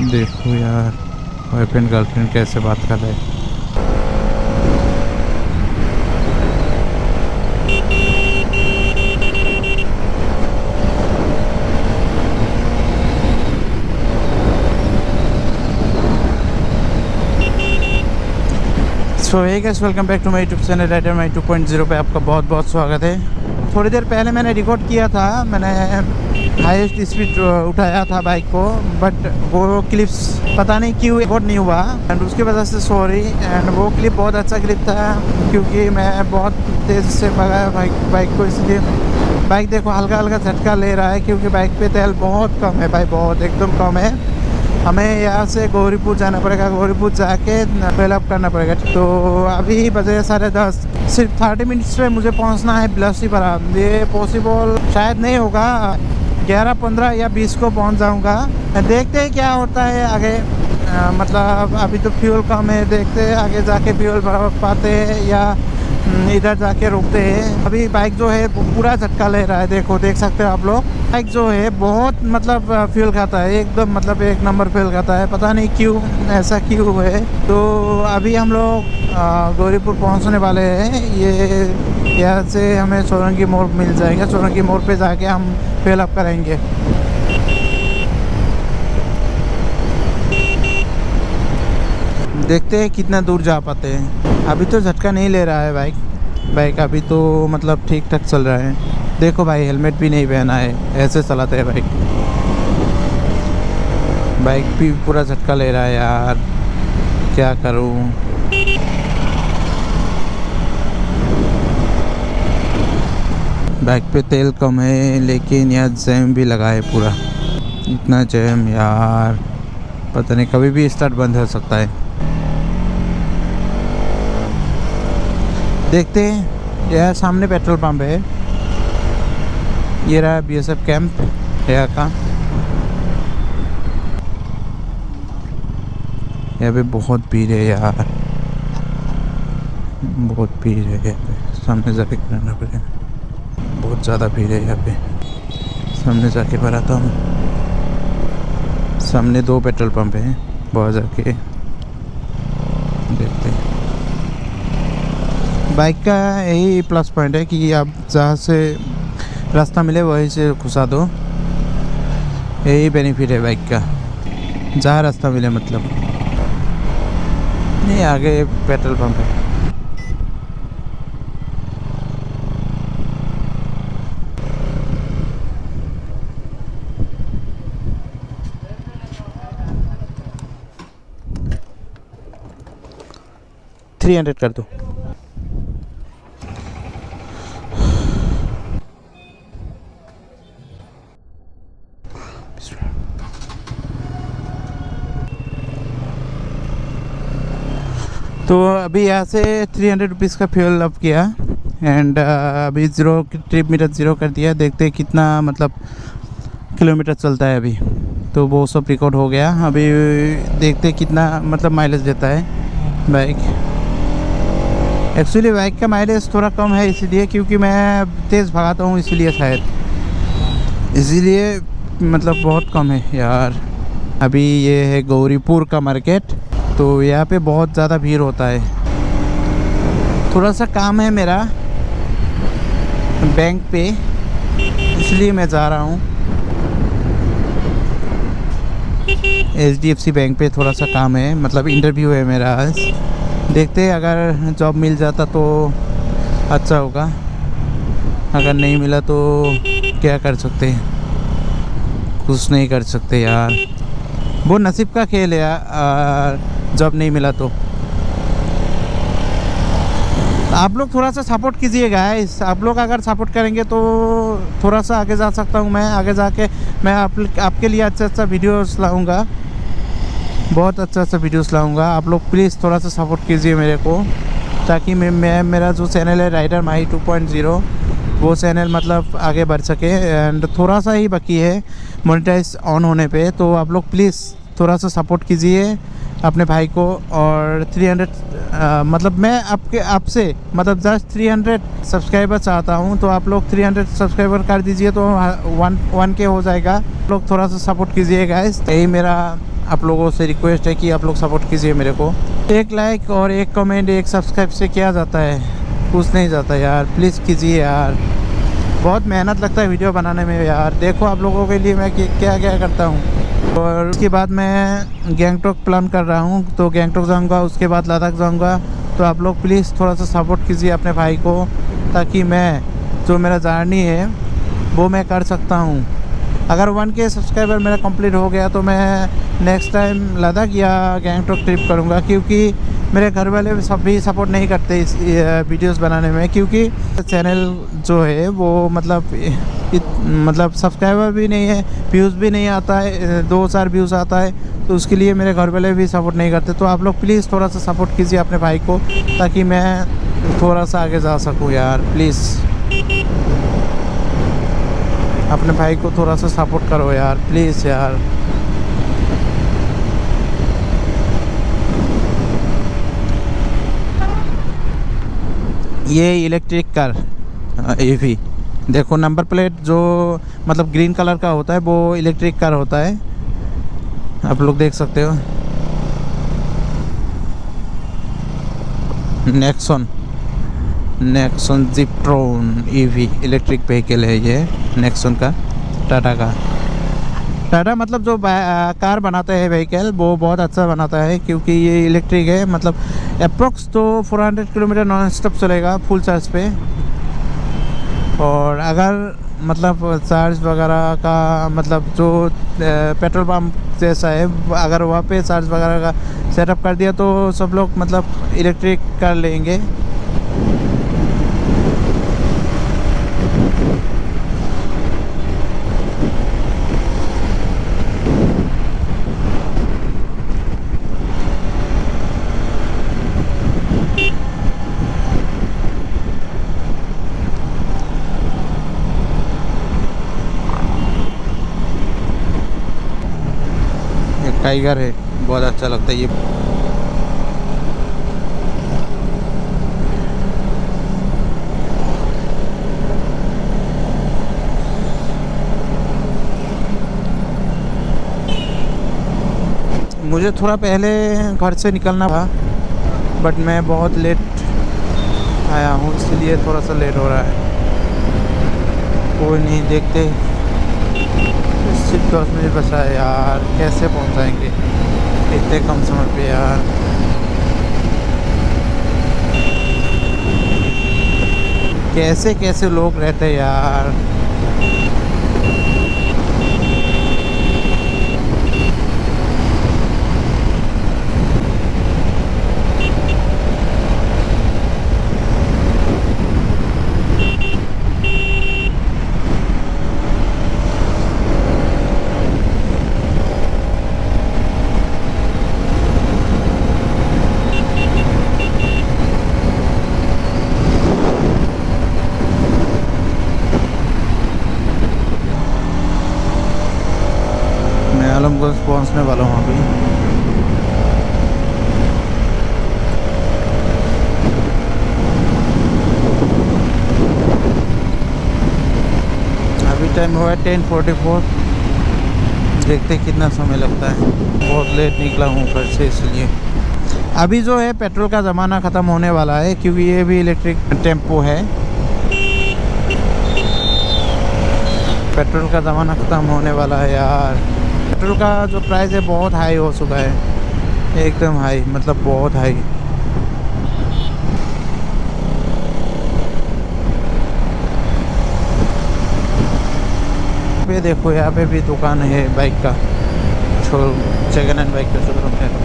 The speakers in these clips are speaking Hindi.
देखो यार, बॉयफ्रेंड गर्लफ्रेंड कैसे बात कर रहे हैं। So hey guys, welcome back to my YouTube channel rider my 2.0 पे आपका बहुत बहुत स्वागत है। थोड़ी देर पहले मैंने रिकॉर्ड किया था, मैंने हाईएस्ट स्पीड उठाया था बाइक को, बट वो क्लिप्स पता नहीं क्यों रिकॉर्ड नहीं हुआ एंड उसकी वजह से सॉरी। एंड वो क्लिप बहुत अच्छा क्लिप था क्योंकि मैं बहुत तेज़ से भगाया बाइक को, इसलिए बाइक देखो हल्का हल्का झटका ले रहा है क्योंकि बाइक पे तेल बहुत कम है भाई, बहुत एकदम कम है। हमें यहाँ से गौरीपुर जाना पड़ेगा, गौरीपुर जाके फिल अप करना पड़ेगा। तो अभी बजे 10:30, सिर्फ 30 मिनट्स में मुझे पहुँचना है बिलासीपुरा। ये पॉसिबल शायद नहीं होगा, 11, 15 या 20 को पहुँच जाऊँगा। देखते हैं क्या होता है आगे। मतलब अभी तो फ्यूल कम है, देखते हैं आगे जाके फ्यूल भरा पाते हैं या इधर जाके रुकते हैं। अभी बाइक जो है पूरा झटका ले रहा है, देखो देख सकते हो आप लोग। बाइक जो है बहुत मतलब फ्यूल खाता है, एकदम मतलब एक नंबर फ्यूल खाता है, पता नहीं क्यों ऐसा क्यों है। तो अभी हम लोग गौरीपुर पहुंचने वाले हैं। ये यहाँ से हमें चौरंगी मोड़ मिल जाएगा, चौरंगी मोड़ पे जाके हम फिल अप करेंगे। देखते हैं कितना दूर जा पाते हैं। अभी तो झटका नहीं ले रहा है बाइक अभी तो मतलब ठीक ठाक चल रहा है। देखो भाई, हेलमेट भी नहीं पहना है, ऐसे चलाते हैं बाइक भी पूरा झटका ले रहा है यार, क्या करूं। बाइक पे तेल कम है लेकिन यहाँ जैम भी लगा है पूरा, इतना जैम यार, पता नहीं कभी भी स्टार्ट बंद हो सकता है। देखते हैं, यह सामने पेट्रोल पंप है, ये रहा BSF कैंप यहाँ का। यहाँ पे बहुत भीड़ है यार, बहुत भीड़ है यहाँ पे। सामने जाके करना पड़ेगा, बहुत ज़्यादा भीड़ है यहाँ पे। सामने जाके भराता हूँ, सामने 2 पेट्रोल पंप हैं, बहुत जाके देखते हैं। बाइक का यही प्लस पॉइंट है कि आप जहाँ से रास्ता मिले वहीं से घुसा दो, यही बेनिफिट है बाइक का, जहाँ रास्ता मिले मतलब। नहीं, आगे पेट्रोल पंप है। $300 कर दो। तो अभी यहाँ से 300 रुपीज़ का फ्यूल अप किया एंड अभी ट्रिप मीटर 0 कर दिया। देखते हैं कितना मतलब किलोमीटर चलता है अभी। तो वो सब रिकॉर्ड हो गया। अभी देखते हैं कितना मतलब माइलेज देता है बाइक। एक्चुअली बाइक का माइलेज थोड़ा कम है इसलिए, क्योंकि मैं तेज़ भगाता हूँ इसलिए, शायद इसीलिए मतलब बहुत कम है यार। अभी ये है गौरीपुर का मार्केट, तो यहाँ पे बहुत ज़्यादा भीड़ होता है। थोड़ा सा काम है मेरा बैंक पे, इसलिए मैं जा रहा हूँ। HDFC बैंक पे थोड़ा सा काम है, मतलब इंटरव्यू है मेरा आज। देखते हैं, अगर जॉब मिल जाता तो अच्छा होगा, अगर नहीं मिला तो क्या कर सकते हैं, कुछ नहीं कर सकते यार। वो नसीब का खेल है यार, जॉब नहीं मिला तो। आप लोग थोड़ा सा सपोर्ट कीजिए गाइस, आप लोग अगर सपोर्ट करेंगे तो थोड़ा सा आगे जा सकता हूँ मैं। आगे जाके मैं आपके लिए अच्छा वीडियोस लाऊंगा, बहुत अच्छा वीडियोस लाऊंगा। आप लोग प्लीज़ थोड़ा सा सपोर्ट कीजिए मेरे को, ताकि मैं मेरा जो चैनल है राइडर माई 2.0 वो चैनल मतलब आगे बढ़ सके। एंड थोड़ा सा ही बाकी है मोनेटाइज ऑन होने पे, तो आप लोग प्लीज़ थोड़ा सा सपोर्ट कीजिए अपने भाई को। और 300 मतलब मैं आपसे मतलब जस्ट 300 सब्सक्राइबर चाहता हूँ, तो आप लोग 300 सब्सक्राइबर कर दीजिए तो 1K हो जाएगा। लोग थोड़ा सा सपोर्ट कीजिए गाइस, यही मेरा आप लोगों से रिक्वेस्ट है कि आप लोग सपोर्ट कीजिए मेरे को। एक लाइक और एक कमेंट एक सब्सक्राइब से क्या जाता है, कुछ नहीं जाता यार, प्लीज़ कीजिए यार। बहुत मेहनत लगता है वीडियो बनाने में यार। देखो आप लोगों के लिए मैं क्या क्या करता हूँ। और उसके बाद मैं गैंगटॉक प्लान कर रहा हूँ, तो गैंगटॉक जाऊँगा, उसके बाद लद्दाख जाऊँगा। तो आप लोग प्लीज़ थोड़ा सा सपोर्ट कीजिए अपने भाई को, ताकि मैं जो मेरा जर्नी है वो मैं कर सकता हूँ। अगर 1K सब्सक्राइबर मेरा कंप्लीट हो गया तो मैं नेक्स्ट टाइम लद्दाख या गैंगटॉक ट्रिप करूँगा, क्योंकि मेरे घर वाले सब भी सपोर्ट नहीं करते इस वीडियोस बनाने में, क्योंकि चैनल जो है वो मतलब सब्सक्राइबर भी नहीं है, व्यूज़ भी नहीं आता है, 2-4 व्यूज़ आता है, तो उसके लिए मेरे घर वाले भी सपोर्ट नहीं करते। तो आप लोग प्लीज़ थोड़ा सा सपोर्ट कीजिए अपने भाई को, ताकि मैं थोड़ा सा आगे जा सकूँ यार। प्लीज़ अपने भाई को थोड़ा सा सपोर्ट करो यार, प्लीज़ यार। ये इलेक्ट्रिक कार EV, देखो नंबर प्लेट जो मतलब ग्रीन कलर का होता है वो इलेक्ट्रिक कार होता है, आप लोग देख सकते हो। Nexon Ziptron EV electric vehicle है ये, नेक्सॉन का, टाटा का। टाटा मतलब जो कार बनाता है व्हीकल, वो बहुत अच्छा बनाता है, क्योंकि ये इलेक्ट्रिक है। मतलब अप्रोक्स तो 400 किलोमीटर नॉन स्टॉप चलेगा फुल चार्ज पे। और अगर मतलब चार्ज वगैरह का मतलब जो पेट्रोल पंप जैसा है, अगर वहाँ पे चार्ज वगैरह का सेटअप कर दिया तो सब लोग मतलब इलेक्ट्रिक कर लेंगे। टाइगर है, बहुत अच्छा लगता है ये। मुझे थोड़ा पहले घर से निकलना था, बट मैं बहुत लेट आया हूँ, इसलिए थोड़ा सा लेट हो रहा है। कोई नहीं, देखते। सिर्फ 10 मिनट बचा है यार, कैसे पहुंचाएंगे इतने कम समय पे यार। कैसे कैसे लोग रहते हैं यार। आलमगंज पहुंचने वाला हूँ अभी। अभी टाइम हुआ है 10:44, देखते कितना समय लगता है। बहुत लेट निकला हूँ घर से, इसलिए अभी जो है पेट्रोल का ज़माना ख़त्म होने वाला है, क्योंकि ये भी इलेक्ट्रिक टेम्पो है। पेट्रोल का ज़माना ख़त्म होने वाला है यार। पेट्रोल का जो प्राइस है बहुत हाई हो चुका है, एकदम हाई, मतलब बहुत हाई। पे देखो यहाँ पे भी दुकान है बाइक का, सेकेंड हैंड बाइक का शोरूम है।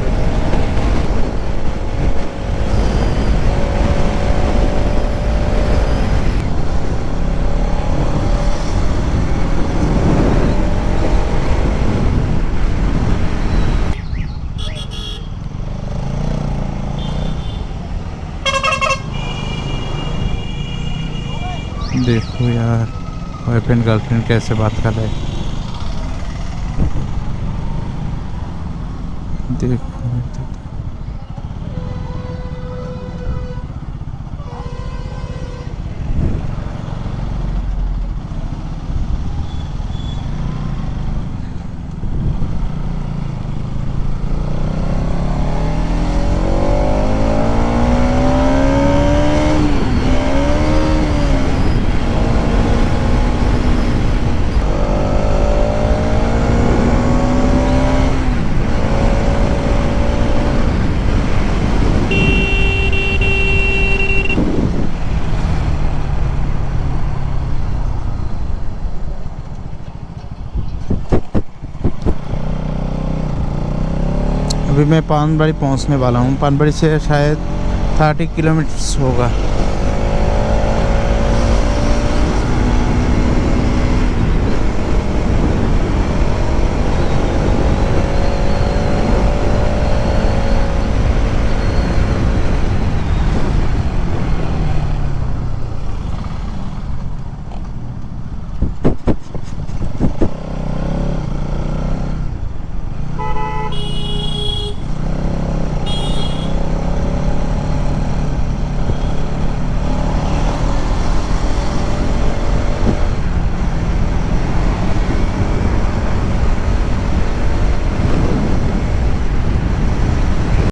देखो यार बॉयफ्रेंड गर्लफ्रेंड कैसे बात कर रहे हैं, देखो। अभी मैं पानबाड़ी पहुंचने वाला हूं। पानबाड़ी से शायद 30 किलोमीटर्स होगा।